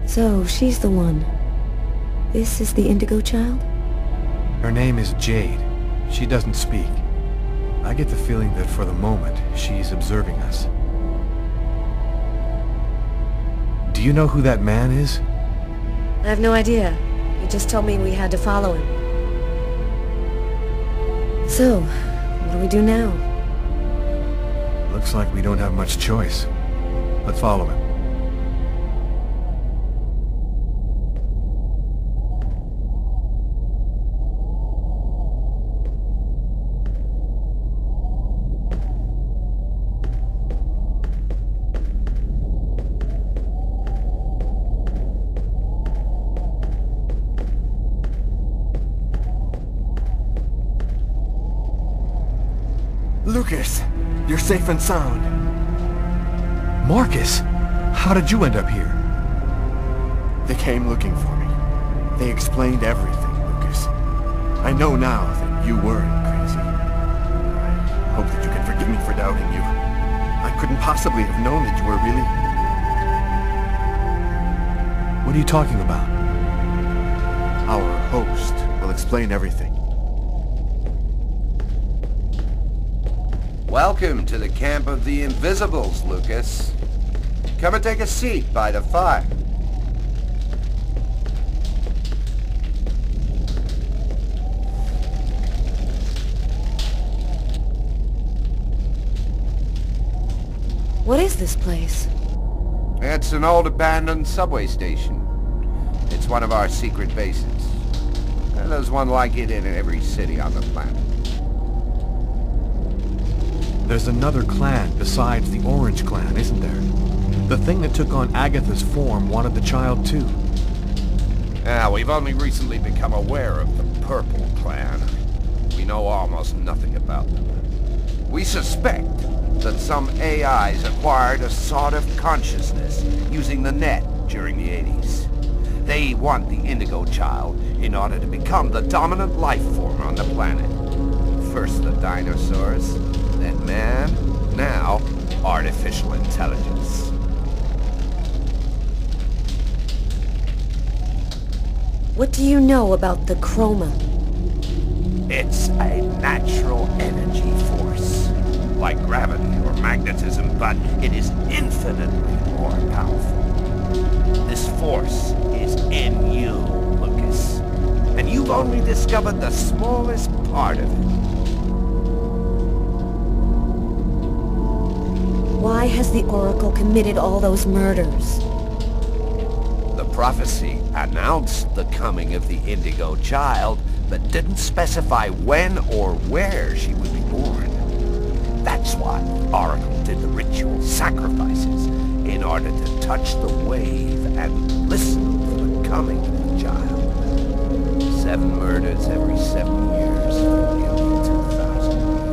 So, she's the one. This is the Indigo Child? Her name is Jade. She doesn't speak. I get the feeling that for the moment, she's observing us. Do you know who that man is? I have no idea. He just told me we had to follow him. So, what do we do now? Looks like we don't have much choice. Let's follow him. Lucas, you're safe and sound. Marcus! How did you end up here? They came looking for me. They explained everything, Lucas. I know now that you weren't crazy. I hope that you can forgive me for doubting you. I couldn't possibly have known that you were really... What are you talking about? Our host will explain everything. Welcome to the camp of the Invisibles, Lucas. Come and take a seat by the fire. What is this place? It's an old abandoned subway station. It's one of our secret bases. And there's one like it in every city on the planet. There's another clan besides the Orange Clan, isn't there? The thing that took on Agatha's form wanted the child too. We've only recently become aware of the Purple Clan. We know almost nothing about them. We suspect that some AIs acquired a sort of consciousness using the net during the 80s. They want the Indigo Child in order to become the dominant life form on the planet. First the dinosaurs, then man, now artificial intelligence. What do you know about the Chroma? It's a natural energy force, like gravity or magnetism, but it is infinitely more powerful. This force is in you, Lucas, and you've only discovered the smallest part of it. Why has the Oracle committed all those murders? The prophecy announced the coming of the Indigo Child, but didn't specify when or where she would be born. That's why Oracle did the ritual sacrifices, in order to touch the wave and listen for the coming of the child. 7 murders every 7 years for nearly 2,000 years.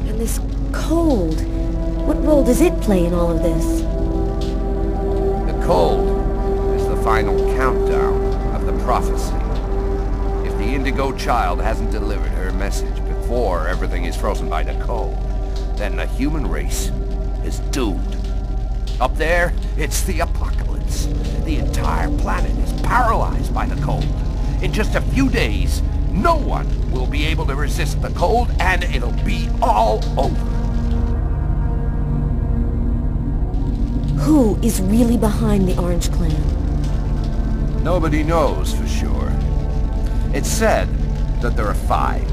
And this cold, what role does it play in all of this? The cold is the final countdown of the prophecy. If the Indigo Child hasn't delivered her message before everything is frozen by the cold, then the human race is doomed. Up there, it's the apocalypse. The entire planet is paralyzed by the cold. In just a few days, no one will be able to resist the cold, and it'll be all over. Who is really behind the Orange Clan? Nobody knows for sure. It's said that there are 5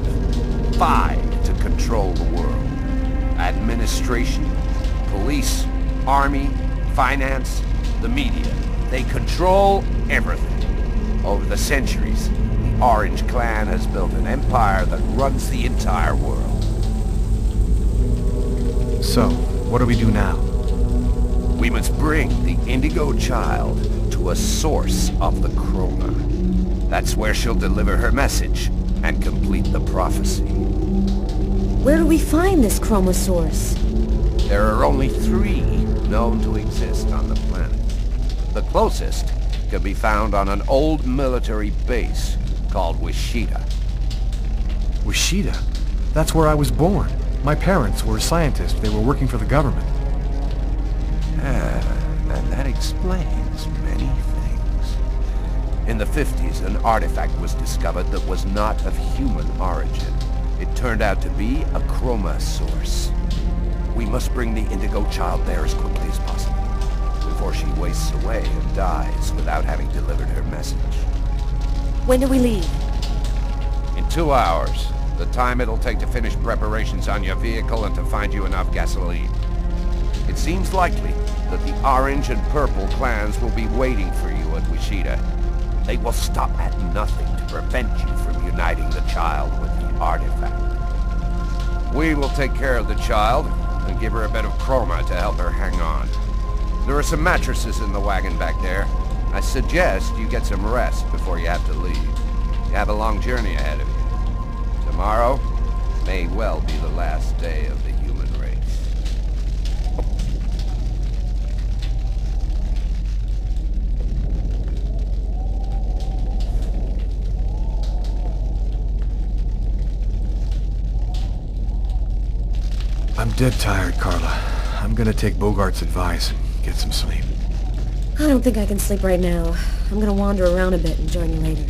to control the world. Administration, police, army, finance, the media. They control everything. Over the centuries, the Orange Clan has built an empire that runs the entire world. So, what do we do now? We must bring the Indigo Child to a source of the Chroma. That's where she'll deliver her message and complete the prophecy. Where do we find this Chroma source? There are only 3 known to exist on the planet. The closest can be found on an old military base called Wishida. Wishida? That's where I was born. My parents were scientists. They were working for the government. And that explains many things. In the 50s, an artifact was discovered that was not of human origin. It turned out to be a chroma source. We must bring the Indigo Child there as quickly as possible, before she wastes away and dies without having delivered her message. When do we leave? In 2 hours. The time it'll take to finish preparations on your vehicle and to find you enough gasoline. It seems likely that the Orange and Purple clans will be waiting for you at Wishida. They will stop at nothing to prevent you from uniting the child with the artifact. We will take care of the child and give her a bit of chroma to help her hang on. There are some mattresses in the wagon back there. I suggest you get some rest before you have to leave. You have a long journey ahead of you. Tomorrow may well be the last day of the human race. I'm dead tired, Carla. I'm gonna take Bogart's advice and get some sleep. I don't think I can sleep right now. I'm gonna wander around a bit and join you later.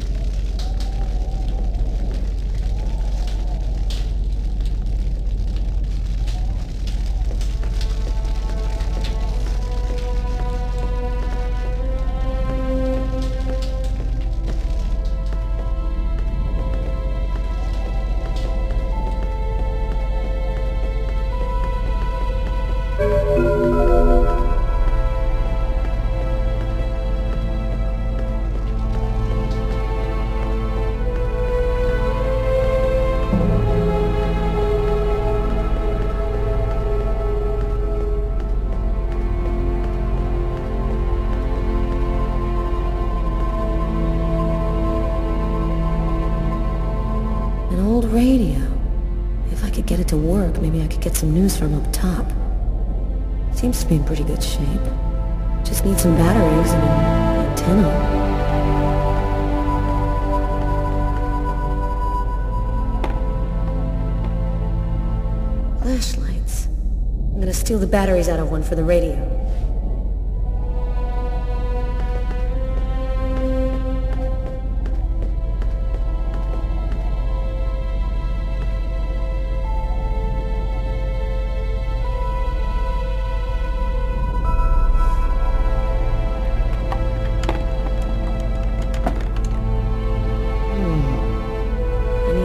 Radio. If I could get it to work, maybe I could get some news from up top. Seems to be in pretty good shape. Just need some batteries and an antenna. Flashlights. I'm gonna steal the batteries out of one for the radio.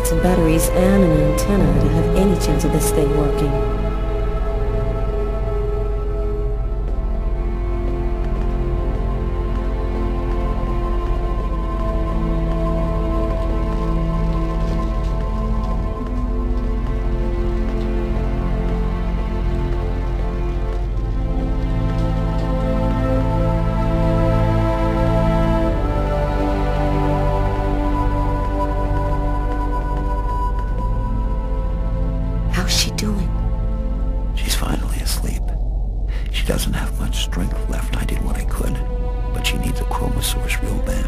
Some batteries and an antenna to have any chance of this thing working. Doesn't have much strength left. I did what I could, but she needs a chroma source real bad.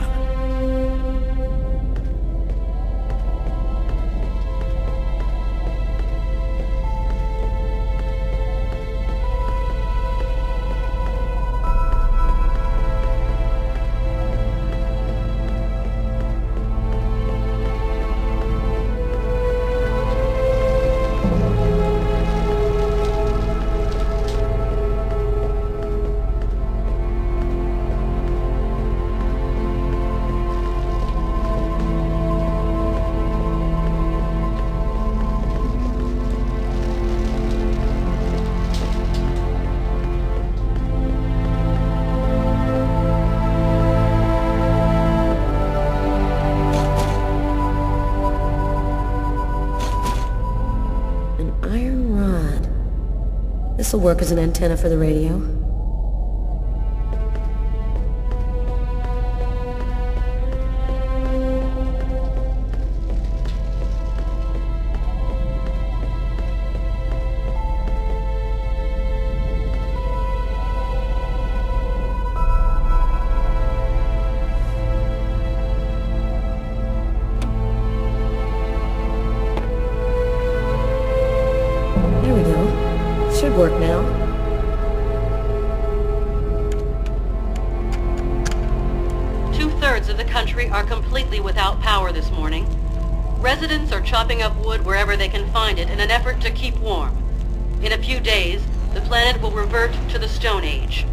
This'll work as an antenna for the radio. we go. Should work now. Two-thirds of the country are completely without power this morning. Residents are chopping up wood wherever they can find it in an effort to keep warm. In a few days, the planet will revert to the Stone Age.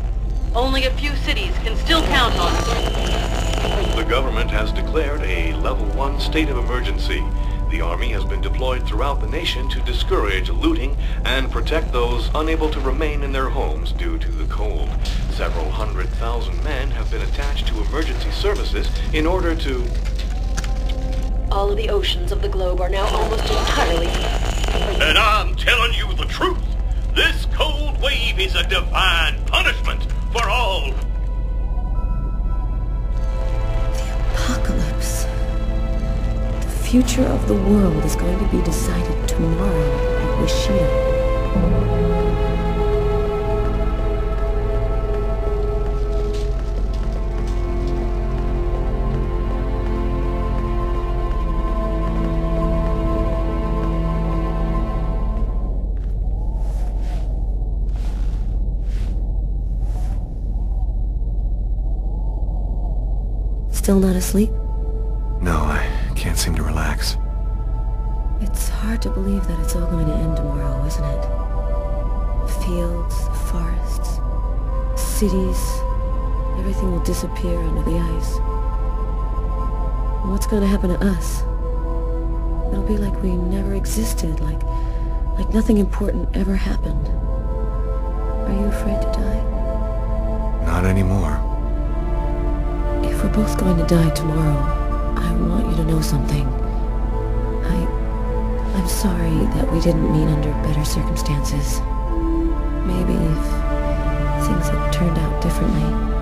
Only a few cities can still count on it. The government has declared a Level 1 state of emergency. The Army has been deployed throughout the nation to discourage looting and protect those unable to remain in their homes due to the cold. Several 100,000 men have been attached to emergency services in order to... All of the oceans of the globe are now almost entirely... And I'm telling you the truth. This cold wave is a divine punishment for all. Apocalypse. The future of the world is going to be decided tomorrow at Wishida. Still not asleep? No, I can't seem to relax. It's hard to believe that it's all going to end tomorrow, isn't it? The fields, the forests, cities, everything will disappear under the ice. And what's going to happen to us? It'll be like we never existed, like nothing important ever happened. Are you afraid to die? Not anymore. If we're both going to die tomorrow, I want you to know something. I'm sorry that we didn't meet under better circumstances. Maybe if things had turned out differently.